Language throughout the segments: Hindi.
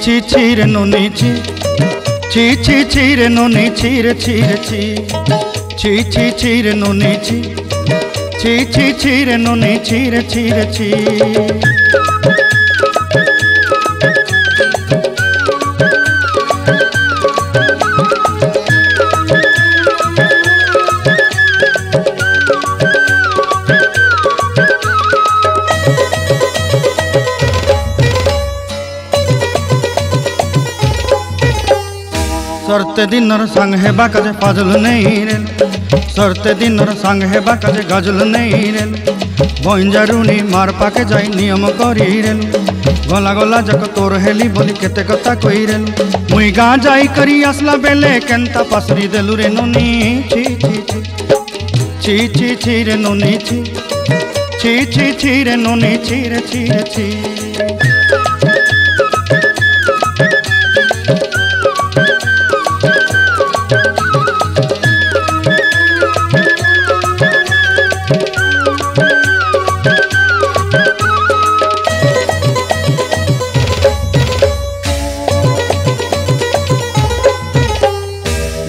ची ची रे नोनी ची ची रे नोनी ची रे ची रे ची रे नोनी ची ची रे नोनी ची रे ची। सरते दिनर संग हेबा काजे फाजल नहीं रेल सरते दिनर संग हेबा काजे गजल नहीं रेल बंजारुनी मार पाके जाई नियम करी रेल गला गला जक तोर हेली बोली केते कथा कही रेल मुई गाँ जाई करी आसला बेले केंता पासरी देलु रे नोनी ची ची ची ची रे नोनी ची रे नोनी ची रे ची।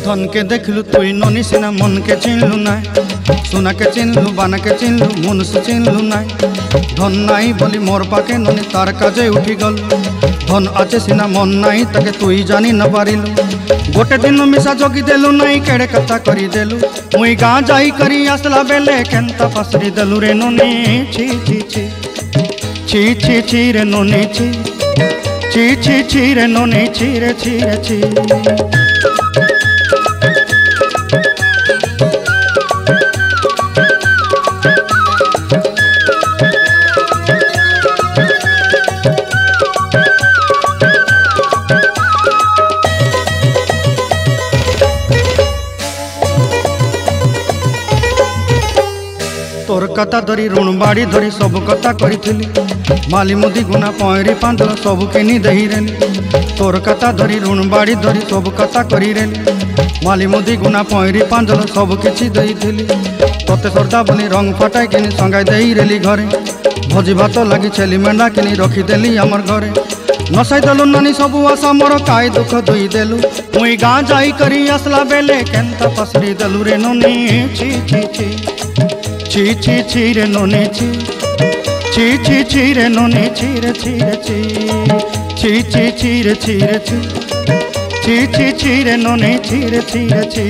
धन के देखलु तुई नोनी सिना मन के चिन्हलु नाय सोना के चिन्हलु बाना के चिन्हलु मनुष्य चिन्हलु नाय धन नाई बोली मोर पाके नोनी तार काजे उठी गल धन आचे सिना मन नाई ताके तुई जानी न पारिलु गोटे दिन मिसा जोगी देलु नाई केड़े कथा करी देलु मुई गाँ जाई करी आसला बेले केंता पासरी देलु रे नोनी ची ची रे नोनी ची रे नोनी ची रे ची। तोर कथा धरी ऋण बाड़ी धरी सब कथा करी माली मुदी गुना पहरी पांदल सब किनी दही रेली तोर कथा धरी ऋण बाड़ी धरी सब कथा करी रेली माली मुदी गुना पहरी पांदल सब किछि दही थिली तोते सरदा बनी रंग फटाई किनी संगाई दही रेली घरे भोजी भात लगी छेली मेंढा किनी रखी देली हमर घरे नसाई देलु नानी सबु आशा मोर काई दुख दुई देलु मुई गाँ जाई करी आसला बेले केंता पसरी देलु रे नोनी ची ची रे नोनी ची रे नोनी ची रे ची रे नोनी ची रे ची।